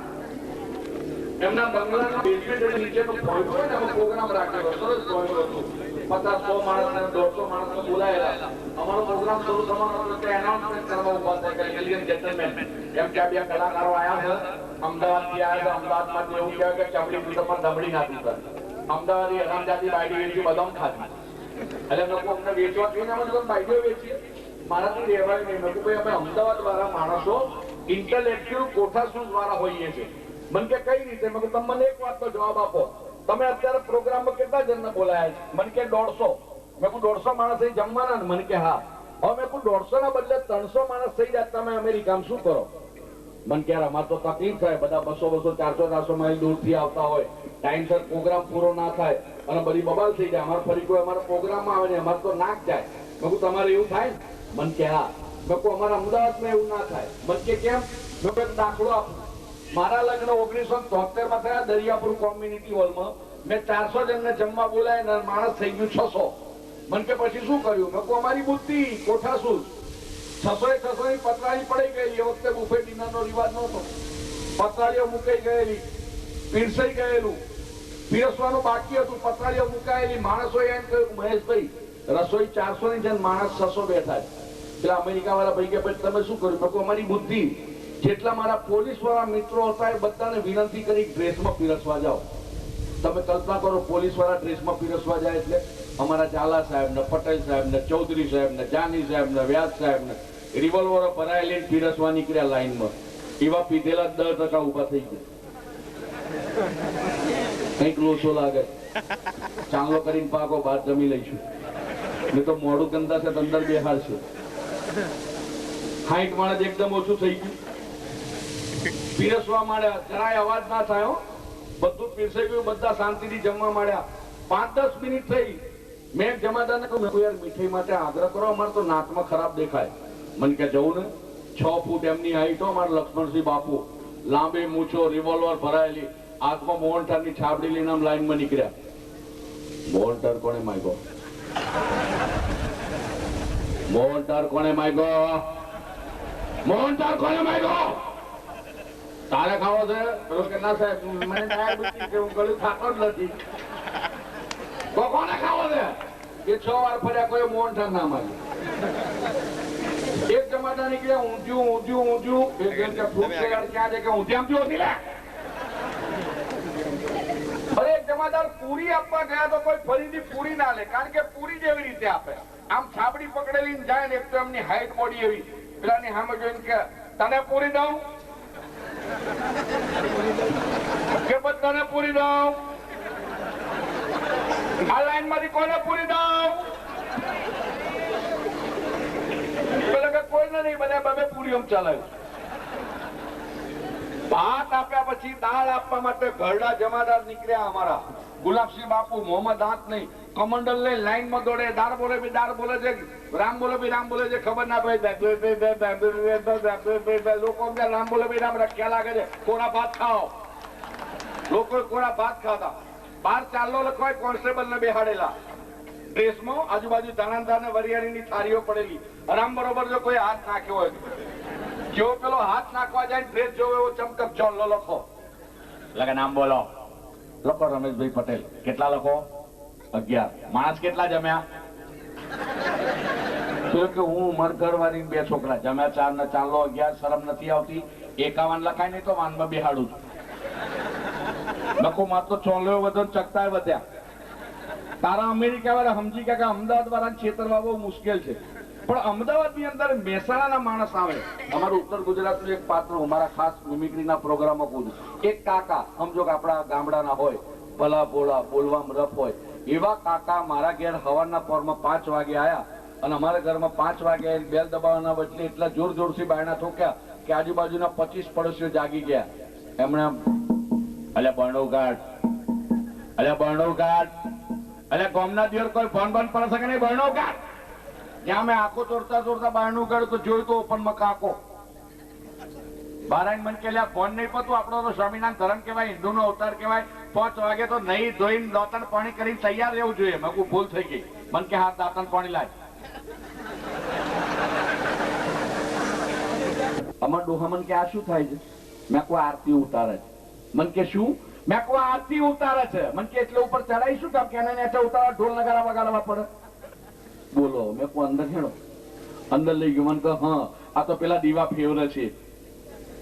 એમના બંગલાના બેઝમેન્ટ નીચેનો પોઈન્ટ હોય ને, એમાં પ્રોગ્રામ રાખેલો, સરસ પોઈન્ટ હતું. 50-100 માણસ ને 150 માણસ બોલાયેલા. અમારો પ્રોગ્રામ શરૂ થવાનો હતો એટલે એનાઉન્સમેન્ટ કરવા ઉભા થાય કે લેડીઝ એન્ડ જેન્ટલમેન, એમ કે 2 કલાકારો આવ્યા છે, અમદાવાદથી આવ્યા છે. અમદાવાદમાં એવું કહેવાય કે ચામડી દુકાનમાં દબડી નાખી છે. અમદાવાદી હરામજાદી બાયડી વેચી, બદામ ખાધી. એટલે લોકો અમને વેચવા કહીને અમે લોકો બાયડીઓ વેચી, મારાથી રહેવાય નહીં. મેં ભાઈ અમે અમદાવાદ વાળા માણસો ઇન્ટેલેક્ચ્યુઅલ કોઠાસૂઝ વાળા હોઈએ છીએ. મને કે કઈ રીતે? મેં તમે મને એક વાતનો જવાબ આપો, તમે અત્યારે પ્રોગ્રામમાં કેટલા જણને બોલાયા છે? મને કે 150. મેં કહું 150 માણસ અહીં જમવાના ને? મને કે હા. હવે મેં કહું 150 ના બદલે 300 માણસ થઈ જાય, તમે અમેરિકામાં શું કરો? મને કે અમારે તો તકલીફ થાય, બધા 200-200 400-400 માઇલ દૂરથી આવતા હોય, ટાઈમસર પ્રોગ્રામ પૂરો ના થાય અને બધી બબાલ થઈ જાય. અમારે ફરી કોઈ અમારા પ્રોગ્રામમાં આવે ને અમારે તો નાક જાય. મેં કહું તમારે એવું થાય? મને કે હા. મેં કહું અમારા અમદાવાદમાં એવું ના થાય. મને કે કેમ? મેં કહું દાખલો આપું, મારા લગ્ન 1973 માં થયા દરિયાપુર કોમ્યુનિટી હોલમાં. મેં 400 જણને જમવા બોલાય, માણસ થઈ ગયું 600. મને કે પછી શું કર્યું? મેં કહું અમારી બુદ્ધિ, કોઠાસૂઝ. 600 ની પતરાળી પડી ગયેલી. એ વખતે બુફે ડિનરનો રિવાજ નહોતો. પતરાળીઓ મુકાઈ ગયેલી, પીરસાઈ ગયેલું, પીરસવાનું બાકી હતું, પતરાળીઓ મુકાયેલી. માણસો એમ કહ્યું, મહેશભાઈ રસોઈ 400 ની છે, માણસ 600 બેઠા છે. પેલા અમેરિકા વાળા ભાઈ કે ભાઈ તમે શું કર્યું? મેં કહું અમારી બુદ્ધિ, જેટલા મારા પોલીસ વાળા મિત્રો હતા એ બધાને વિનંતી કરી ડ્રેસમાં પીરસવા જાઓ. તમે કલ્પના કરો, પોલીસ વાળા ડ્રેસમાં પીરસવા જાય એટલે અમારા ઝાલા સાહેબ ને, પટેલ સાહેબ ને, ચૌધરી સાહેબ ને, જાની સાહેબ ને, વ્યાસ સાહેબ ને રિવોલ્વરો ભરાયેલી પીરસવા નીકળ્યા લાઈનમાં. એવા પીધેલા 10% ઉભા થઈ ગયા. કઈક લોસો લાગે, ચાંગલો કરીને પાકો બહાર જમી લઈશું, નહીં તો મોડું ગંદા છે અંદર બેહાર છે. 60 માણસ એકદમ ઓછું થઈ ગયું. પીરસવા માંડ્યા, જરાય અવાજ ના થયો, બધું પીરસાઈ ગયું, બધા શાંતિથી જમવા માંડ્યા. 5-10 મિનિટ થઈ. મેં જમાદારને કહ્યું યાર મીઠાઈ માટે આગ્રહ કરો, અમારે તો નાકમાં ખરાબ દેખાય. મને કે જવું ને, 6 ફૂટ એમની હાઈટ હો, અમારા લક્ષ્મણસિંહ બાપુ, લાંબી મૂછો, રિવોલ્વર ભરાયેલી, હાથમાં મોહનથાળની છાબડી લઈને આમ લાઈનમાં નીકળ્યા. મોહનથાળ કોણે માંગ્યો? મોહનથાળ કોણે માંગ્યો? મોહનથાળ કોણે માંગ્યો? તારે ખાવો છે? પેલો કે ના સાહેબ મને ડાયાબિટીસ છે, હું ગળ્યું ખાતો જ નથી. તો કોને ખાવો છે? એ 6 વાર ફર્યા, કોઈ મોહનઠાણ ના માર્યું. એક જમાદાર નીકળ્યા ઊંધ્યું ઊંધ્યું ઊંધ્યું. એક જણ કે ફ્રૂટ સલાડ ક્યાં છે કે ઊંધ્યામથી હોતી લે. અરે એક જમાદાર પૂરી આપવા ગયા તો કોઈ ફરીથી પૂરી ના લે, કારણ કે પૂરી જેવી રીતે આપે, આમ છાબડી પકડેલી જાય ને. એક તો એમની હાઈટ બોડી એવી, પેલાની સામે જોઈને કે તને પૂરી દઉં કે તને પૂરી દઉં, આ લાઈન માંથી કોને પૂરી દઉં? પેલા કે કોઈને નહીં, બધા બબે પૂરી ચલાવ્યું. ભાત આપ્યા પછી દાળ આપવા માટે ઘરડા જમાદાર નીકળ્યા અમારા. ગુલાબસિંહ બાપુ મોહમ્મદ આંત નહીં, કમંડલ લઈ લાઈન માં દોડે. દાળ બોલે બી દાળ બોલે છે, રામ બોલે બી રામ બોલે છે, ખબર ના પડે. લોકો રામ બોલે બી રામ રખ્યા લાગે છે. કોરા ભાત ખાઓ, લોકો કોરા ભાત ખાતા. બાર ચાલો લખવાય, કોન્સ્ટેબલ ને બેહાડેલા ડ્રેસમાં, આજુબાજુ દાણાદાર ને વરિયાળીની થાળીઓ પડેલી. રામ બરોબર જો કોઈ હાથ નાખ્યો હોય, જેવો પેલો હાથ નાખવા જાય ડ્રેસ જોવો એવો ચમકક ચોલ્લો લખો. લગે નામ બોલો, લખો રમેશભાઈ પટેલ. કેટલા લખો? 11. માણસ કેટલા જમ્યા? કે હું ઉમર ઘરવાળી 2 છોકરા જમ્યા 4 ને 4 લો 11. શરમ નથી આવતી? 51 લખાય નહીં તો વાનમાં બેહાડું છું. લખો માર તો ચોલ્લો વધો ચકતા વધ્યા. તારા અમેરિકા વાળા સમજી ગયા કે અમદાવાદ વાળા છેતરવા બહુ મુશ્કેલ છે. પણ અમદાવાદ ની અંદર મહેસાણાના માણસ આવે. અમારું ઉત્તર ગુજરાતનું એક પાત્ર અમારા ખાસ મિમિક્રીના પ્રોગ્રામમાં કહું છું. એક કાકા સમજો કે આપણા ગામડાના હોય, ભલા ભોળા, બોલવામાં રફ હોય, એવા કાકા મારા ઘેર સવારના પોરમાં 5 વાગે આયા અને અમારા ઘરમાં 5 વાગે બેલ દબાવવાના બદલે એટલા જોર જોરથી બાયણા ઠોક્યા કે આજુબાજુના 25 પડોશીઓ જાગી ગયા. એમણે અલ્યા બરણો ગાઢ, અલ્યા બરણો ગાઢ, અલ્યા ગામના દિવસ કોઈ ફોન બંધ પડે શકે નહીં, બરણો ગાઢ. ત્યાં મેં આંખો ચોરતા ચોરતા બહારનું કાઢ્યું તો જોયું તો ઓપનમાં કાકો બારાયણ મન કે ફોન નહીં પતું. આપણો તો સ્વામિનારાયણ ધર્મ કહેવાય, હિન્દુનો અવતાર કહેવાય. 5 વાગે તો નહીં ધોઈને દાંતણ પાણી કરીને તૈયાર રહેવું જોઈએ. મેં ભૂલ થઈ ગઈ. મન કે હાથ દાંતણ પાણી લાય. અમાર ડોહા મન કે આ શું થાય છે? મેં કોઈ આરતી ઉતારે છે. મન કે શું? મેં કોઈ આરતી ઉતારે છે. મન કે એટલે ઉપર ચડાઈ શું કામ? કે એને ઉતારવા ઢોલ નગારા વગાડવા પડે. બોલો, મેં કોઈ અંદર હેડો, અંદર લઈ ગયો. મને કહે હા આ તો પેલા દીવા ફેવરે છે.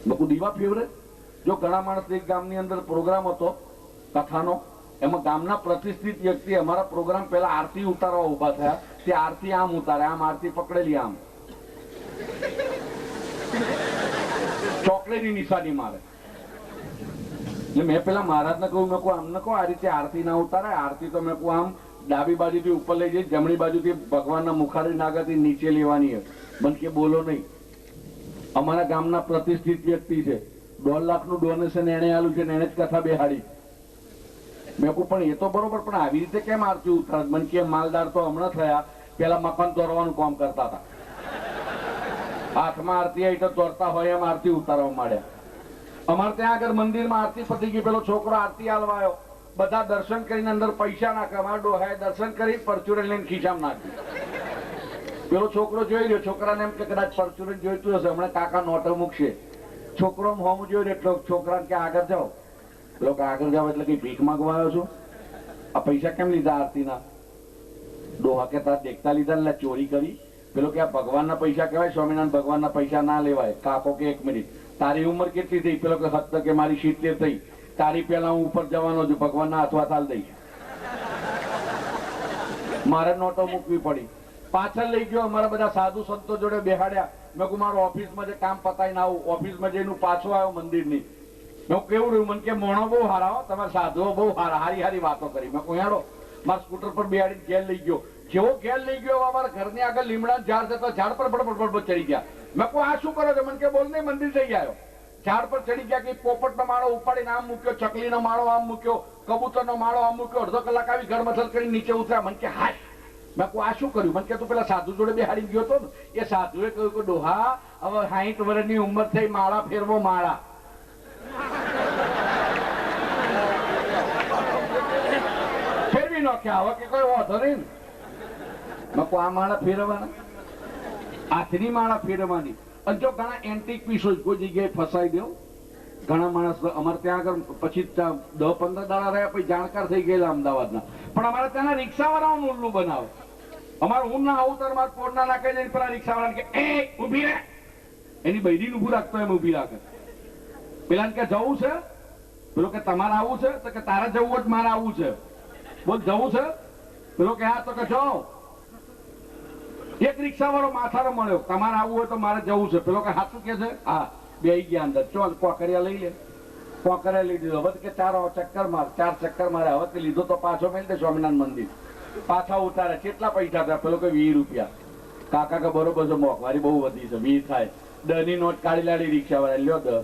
મેં દીવા ફેવરે? જો ઘણા માણસ એક ગામની અંદર પ્રોગ્રામ હતો કથાનો, એમાં ગામના પ્રતિષ્ઠિત વ્યક્તિ અમારા પ્રોગ્રામ પેલા આરતી ઉતારવા ઉભા થયા. તે આરતી આમ ઉતારે, આમ આરતી પકડેલી, આમ ચોકલેટની નિશાની મારે. એટલે મેં પેલા મહારાજને કહ્યું, મેં કહું આમને કહો આ રીતે આરતી ના ઉતારે. આરતી તો મેં કહું આમ ડાબી બાજુથી ઉપર લઈ જઈ, જમણી બાજુથી ભગવાનના મુખારી નાગાથી નીચે લેવાની. મને કે બોલો નહીં. અમારા ગામના પ્રતિષ્ઠિત વ્યક્તિ છે, 1.5 લાખનું ડોનેશન એને આલ્યું છે, એને જ કથા બેહાડી. મેં કહું પણ એ તો બરોબર, પણ આવી રીતે કેમ આરતી ઉતારે? મને કે માલદાર તો હમણાં થયા, પેલા મકાન દોરવાનું કામ કરતા હતા. હાથમાં આરતી આવી તો દોરતા હોય એમ આરતી ઉતારવા માંડ્યા. અમારે ત્યાં આગળ મંદિરમાં આરતી પતી ગઈ, પેલો છોકરો આરતી આલવા આવ્યો. બધા દર્શન કરીને અંદર પૈસા નાખે. અમારા ડોહાએ દર્શન કરી પરચુરણ લઈને ખીચામાં નાખ્યું. પેલો છોકરો જોઈ રહ્યો, છોકરાને એમ કે કદાચ પરચુરણ જોઈતું હશે, હમણાં કાકા નોટો મૂકશે. છોકરો હોમ જોઈ રહ્યો એટલે છોકરાને કે આગળ જાઓ. પેલો કે આગળ જાઓ એટલે કઈ ભીખ માંગવા આવ્યો છો? આ પૈસા કેમ લીધા આરતીના? ડોહા કે તાર દેખતા લીધા એટલે ચોરી કરી. પેલો કે આ ભગવાનના પૈસા કહેવાય, સ્વામિનારાયણ ભગવાનના પૈસા ના લેવાય. કાકો કે 1 મિનિટ, તારી ઉંમર કેટલી થઈ? પેલો કે 70, કે મારી 70 થઈ. તારી પેલા હું ઉપર જવાનો છું, ભગવાનના હાથમાં તાલ દઈશ. મારે નોટો મૂકવી પડી. પાછળ લઈ ગયો, અમારા બધા સાધુ સંતો જોડે બેહાડ્યા. મેં કહું મારું ઓફિસમાં જે કામ પતાવીને આવું. ઓફિસમાં જઈને પાછો આવ્યો મંદિરની. મેં કેવું રહ્યું? મને કે મોણો બહુ હારા હો, તમારા સાધુઓ બહુ હારા, હારી હારી વાતો કરી. મેં કહું હેડો. મારા સ્કૂટર પર બેહાડીને ઘેર લઈ ગયો. જેવો ઘેર લઈ ગયો, અમારા ઘરની આગળ લીમડા ઝાડ છે, તો ઝાડ પર બડબડ ચડી ગયા. મેં કહું આ શું કરો છો? મને કે બોલ નહીં, મંદિર જઈ આવ્યો. ઝાડ પર ચડી ગયા કે પોપટનો માળો ઉપાડીને આમ મૂક્યો, ચકલીનો માળો આમ મૂક્યો, કબૂતરનો માળો આમ મૂક્યો. અડધો કલાક આવી ગળમથલ કરીને નીચે ઉતર્યા. મને કે હાશ. મેં કહું આ શું કર્યું? મને કે તું પેલા સાધુ જોડે બેહાડી ગયો હતો ને, એ સાધુએ કહ્યું કે ડોહા હવે 60 વર્ષની ઉંમર થઈ, માળા ફેરવો માળા. ફેરવી નાખ્યા. હવે કે કોઈ વાંધો નહીં. મેં કહું આ માળા ફેરવવાના, હાથની માળા ફેરવવાની. અને જો ઘણા એન્ટિક પીસો કોઈ જગ્યાએ ફસાઈ દો. ઘણા માણસ અમારે ત્યાં આગળ પછી 10-15 દાડા રહ્યા પછી જાણકાર થઈ ગયેલા અમદાવાદના. પણ અમારે ત્યાંના રિક્ષા વાળાઓનું ઉલ્લુ બનાવે. અમારે હું ના આવું તો મારે પોડ ના નાખે જઈને પેલા રિક્ષાવાળાને કે એ ઊભી રહે, એની બૈરીને ઊભું રાખતો એમ ઊભી રાખે. પેલા કે જવું છે, પેલો કે તમારે આવવું છે, તો કે તારે જવું હોય મારે આવવું છે, બોલ જવું છે, પેલો કે હા, તો કે જાઓ. એક રિક્ષા વાળો માથારો મળ્યો, તમારે આવવું હોય તો મારે જવું છે, પેલો કે સાચું કે છે, હા. બે ગયા અંદર, ચોલ કોકરિયા લઈ લે, કોકરિયા લઈ દીધો. હવે કે 4 ચક્કર માર, 4 ચક્કર મારે. હવે કે લીધો તો પાછો મેળ દે સ્વામિનારાયણ મંદિર, પાછા ઉતારે. કેટલા પૈસા થયા? પેલો કે 20 રૂપિયા. કાકા કે બરોબર છે, મોંઘવારી બહુ વધી છે, 20 થાય. 10 ની નોટ કાઢી લાડી રિક્ષા વાળા, લ્યો 10.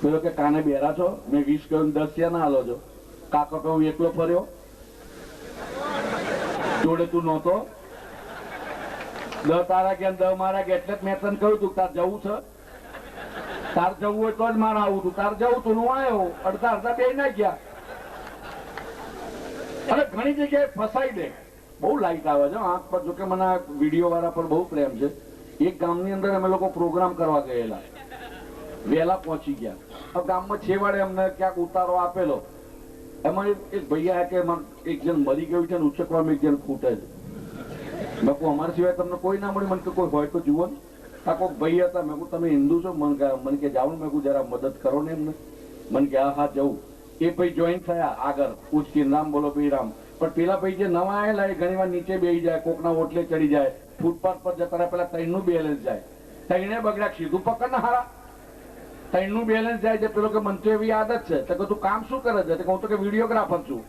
પેલો કે કાને બેરા છો, મેં 20 કહ્યું, 10 ક્યાં ના હાલો છો? કાકો કે હું એકલો ફર્યો, જોડે તું નહોતો. 10 તારા ગયા, 10 મારા ગયા. એટલે મેં તને કહ્યું તું તાર જવું છે, તાર જવું હોય તો જ મારે આવું તું, તાર જવું તું, હું આવ્યો. અડધા બે ના ગયા. અને ઘણી જગ્યાએ ફસાઈ દે. બહુ લાઈટ આવે છે આંખ પર. જોકે મને આ વિડીયો વાળા પર બહુ પ્રેમ છે. એક ગામની અંદર અમે લોકો પ્રોગ્રામ કરવા ગયેલા, વહેલા પહોંચી ગયા. હવે ગામમાં છેવાડે અમને ક્યાંક ઉતારો આપેલો. એમાં એક ભૈયા કે એક જણ મરી ગયું છે ને ઉચકવામાં એક જણ ખૂટે છે. બાપુ અમારા સિવાય તમને કોઈ ના મળ્યું? મને કે કોઈ હોય તો જુઓ ને. આ કોઈક ભાઈ હતા. મેં કહું તમે હિન્દુ છો? મને કે જાઉં. મેં કહું જરા મદદ કરો ને એમને. મને કે હા જવું. એ ભાઈ જોઈન થયા આગળ, ઉચકી રામ બોલો ભાઈ રામ. પણ પેલા ભાઈ જે નવા આવેલા એ ઘણી વાર નીચે બેસી જાય, કોકના ઓટલે ચડી જાય, ફૂટપાથ પર જતા રહ્યા. પેલા 3 નું બેલેન્સ જાય, 3 બગડ્યા. સીધું પકડ ને હારા, 3 નું બેલેન્સ જાય છે. પેલો કે મને તો એવી આદત છે. તો કે તું કામ શું કરે છે? હું તો કે વિડીયોગ્રાફર છું,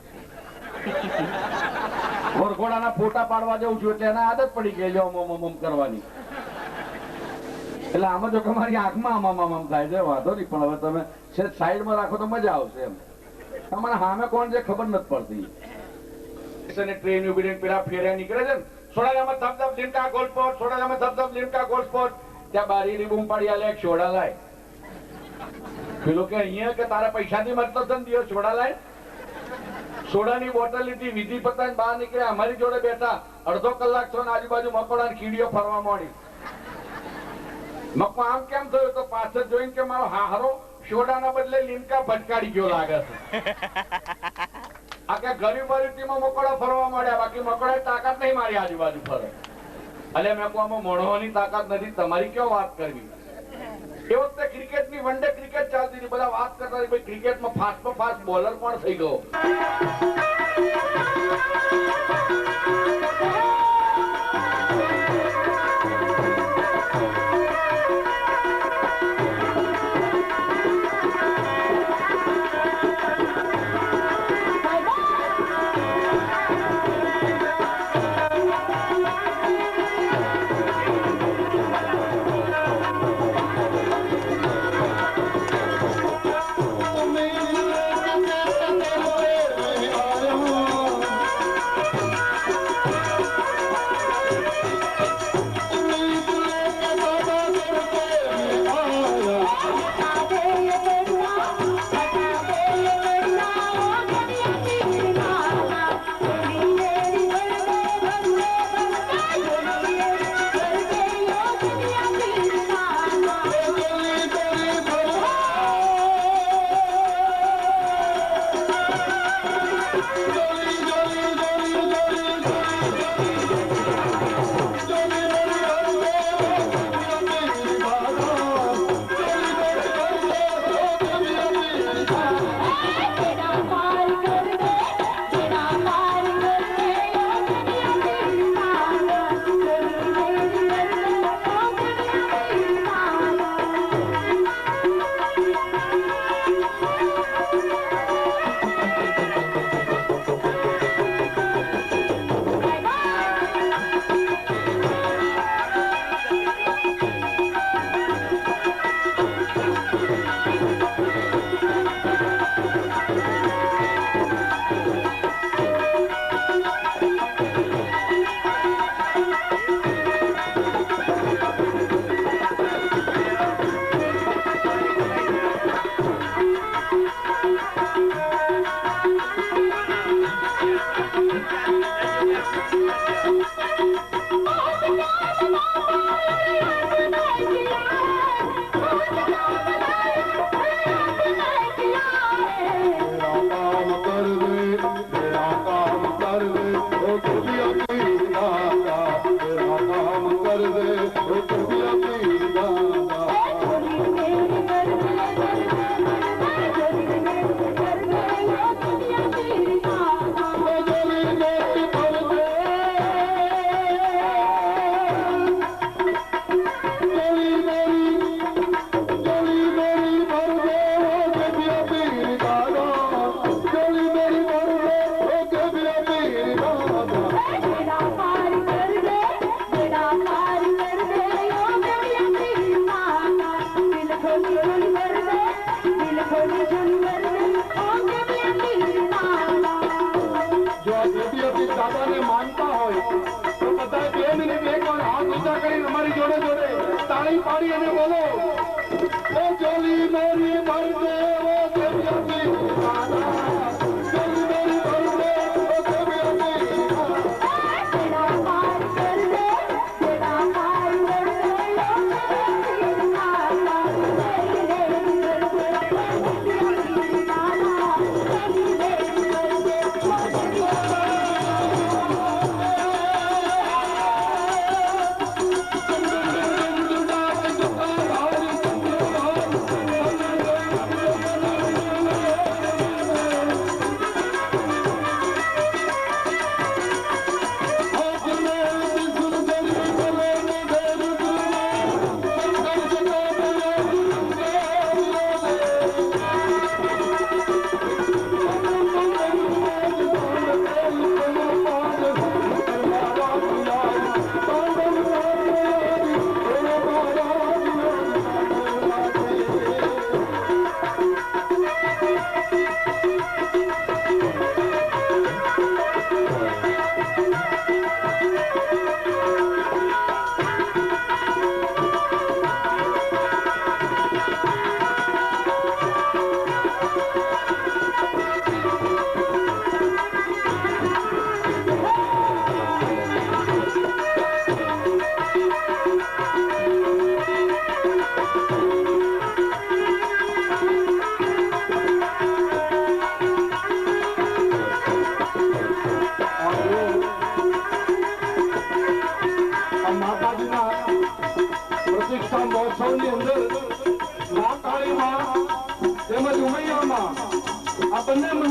વરઘોડાના ફોટા પાડવા જઉં છું. એટલે એને આદત પડી ગઈ મમ કરવાની. એટલે આમાં જો કે મારી આંખમાં આમ થાય છે. વાંધો નહીં, પણ હવે તમે સાઈડમાં રાખો તો મજા આવશે એમ. તમને સામે કોણ છે ખબર નથી પડતી. ટ્રેન ઉભી રહીને પેલા ફેર્યા નીકળે છે ને, સોડાલામાં ધબધબ લીમકા ગોલ્ડ સ્પોટ, સોડાલામાં ધબધબ લીમકા ગોલ્ડ સ્પોટ. ત્યાં બારી બૂમ પાડી આલે, એક સોડા લાય. પેલો કે અહીંયા કે તારા પૈસાથી મતલબ છે ને, દિયો સોડા લાય. સોડાની બોટલ લીધી, વિધિ પતાઈને બહાર નીકળ્યા. અમારી જોડે બેઠા. અડધો કલાક છો ને આજુબાજુ મકોડા કીડીઓ ફરવા માંડી. મકો આમ કેમ થયું? તો પાછળ જોઈને કે મારો હારો સોડાના બદલે લીમકા ભટકાડી ગયો લાગે છે. આ કે ગરીબ માં મકોડા ફરવા માંડ્યા. બાકી મકોડા તાકાત નહીં મારી આજુબાજુ ફરે. એટલે મેં કહું આમાં મોણવાની તાકાત નથી, તમારી ક્યાં વાત કરવી? એ વખતે ક્રિકેટની વન ડે ક્રિકેટ ચાલતી હતી. બધા વાત કરતા ભાઈ ક્રિકેટમાં ફાસ્ટ બોલર પણ થઈ ગયો.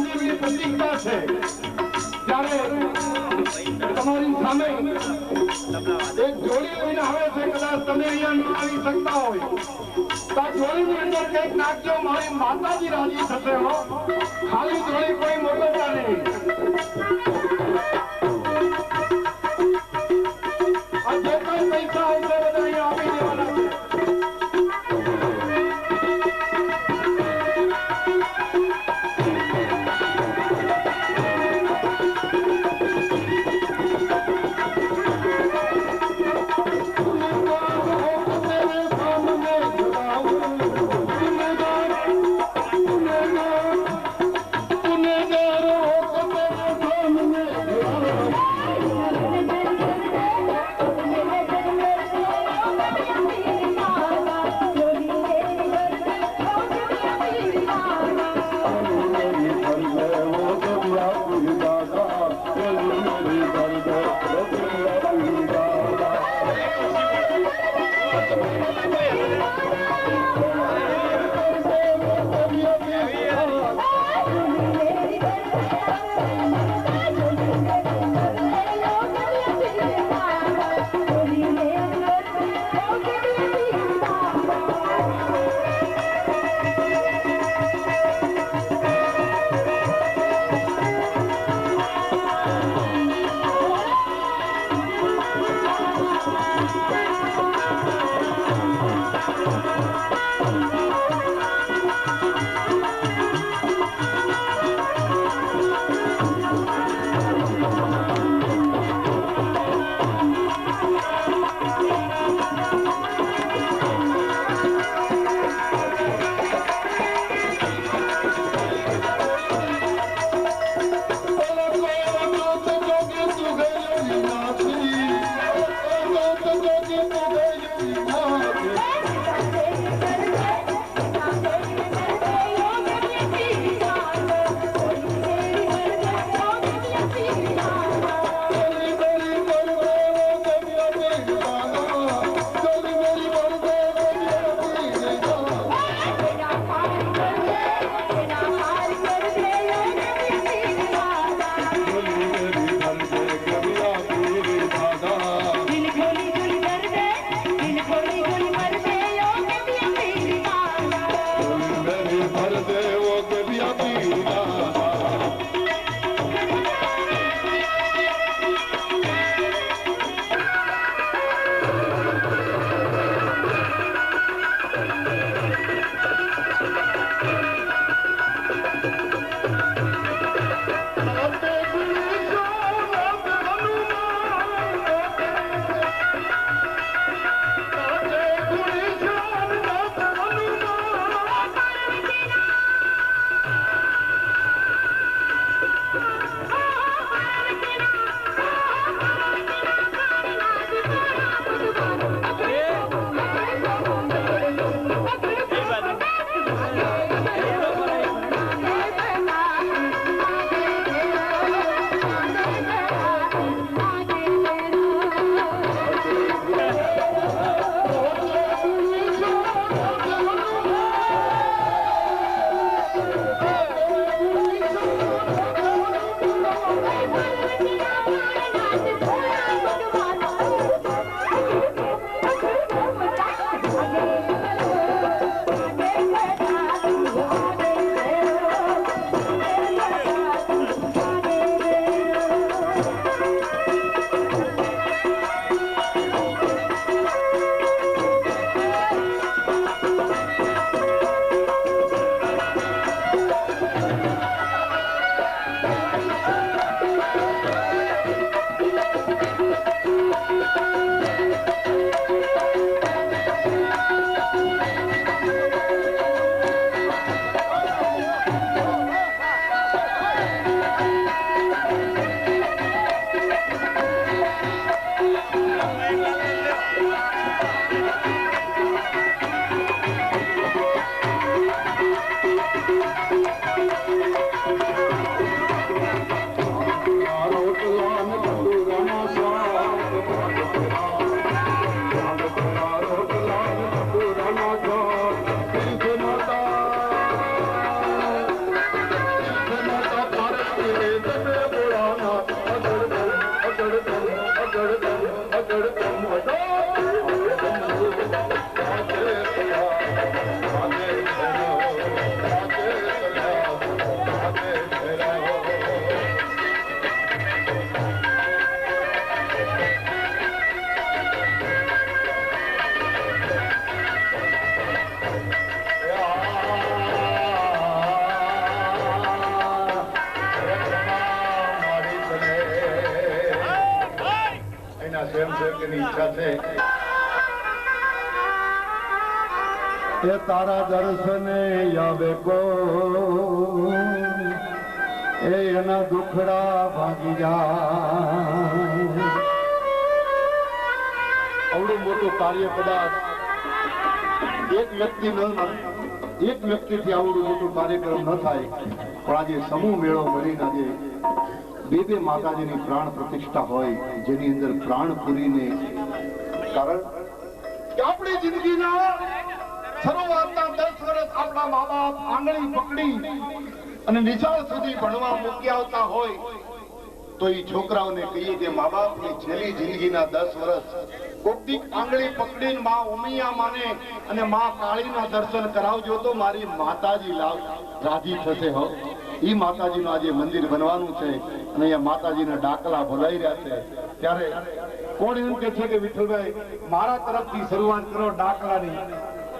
ચિરંજીવી પ્રતિજ્ઞા છે ત્યારે તમારી સામે એક જોડી લઈને આવે છે, કદાચ તમે અહીંયા ન આવી શકતા હોય તો આ જોડીની અંદર કંઈક નાખજો, મારી માતાજી રાજી થશે હો, ખાલી જોડી કોઈ મોકલતા નહીં. આ જે કઈ પૈસા આવશે બધા અહીંયા આપી દેવાના છે. ગુનેગાર પ્રેમ છે કે ઈચ્છા છે એ તારા દર્શને આવે કો એ એના દુખડા ભાગી જાય. આવડું મોટું કાર્ય કદાચ એક વ્યક્તિથી આવડું મોટું કાર્યક્રમ ન થાય, પણ આજે સમૂહ મેળો મળીને આજે બે માતાજીની પ્રાણ પ્રતિષ્ઠા હોય, જેની અંદર પ્રાણ પૂરીને કારણ કે આપણી જિંદગીના શરૂઆતના 10 વર્ષ આપણા મા બાપ આંગળી પકડી અને નિશાળ સુધી ભણવા મૂકી આવતા હોય તો એ છોકરાઓને કહીએ કે મા બાપની છેલ્લી જિંદગીના 10 વર્ષ કોકની આંગળી પકડીને માં ઉમિયા માને અને માં કાળીના દર્શન કરાવજો તો મારી માતાજી રાજી થશે. હો, ઈ માતાજીનું આજે મંદિર બનવાનું છે અને અહીંયા માતાજીના ડાકલા ભલાઈ રહ્યા છે. ત્યારે કોણ એમ કે છે કે વિઠ્ઠલભાઈ મારા તરફથી શરૂઆત કરો ડાકલાની?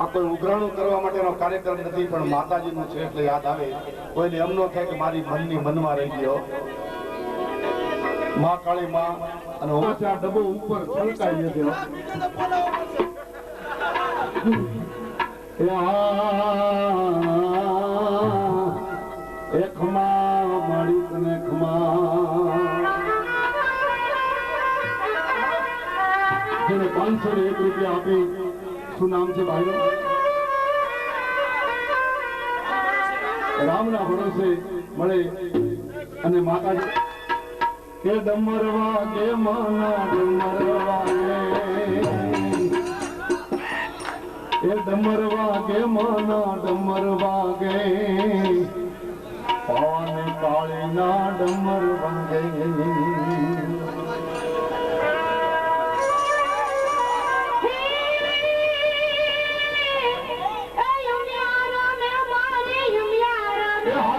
આ કોઈ ઉઘરાણું કરવા માટેનો કાર્યક્રમ નથી, પણ માતાજીનું છે એટલે યાદ આવે. કોઈને એમ ન થાય કે મારી મનની મનમાં રહી ગયો. માં કાળી માં અને આ ડબ્બો ઉપર છલકાઈ ગયો. ખમા મારી તને ખમા 501 રૂપિયા આપી. શું નામ છે ભાઈ? રામના ભરોસે મળે અને માતાજી કે ડમરવા કે માના ડમરવા એ ડમરવા કે માના ડમરવા ગે પાન કાળીના ડમર વંગે. Yeah.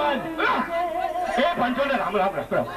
ભગવાન એ પંચોને રામ રામ રામ રામ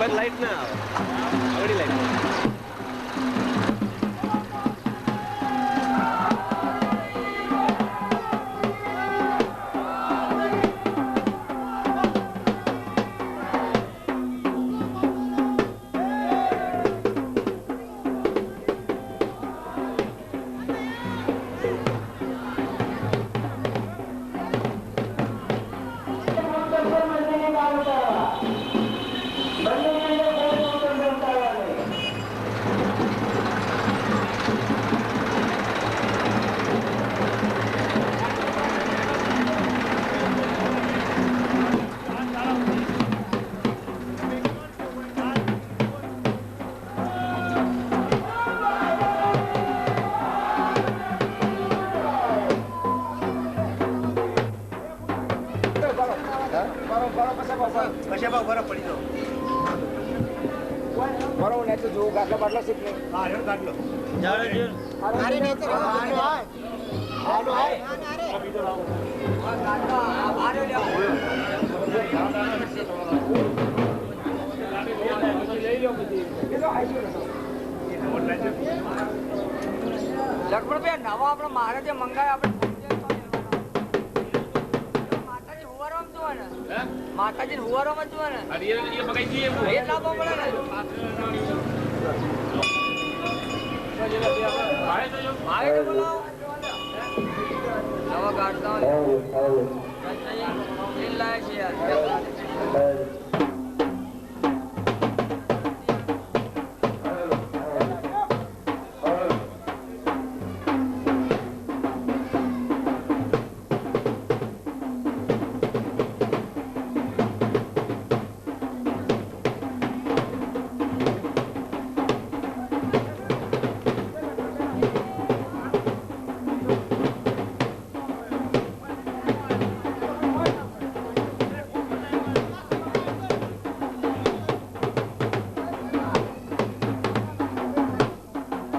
લાઈટ ના આવે આવડી લાઈટ લગભગ નવા આપણે મારે જે મંગાય આપણે માતાજી હુવારો માં જોવા ને એ લાભો મળે ને આવે તો બોલાવો નવા ગાડતા હોય લાય છે યાર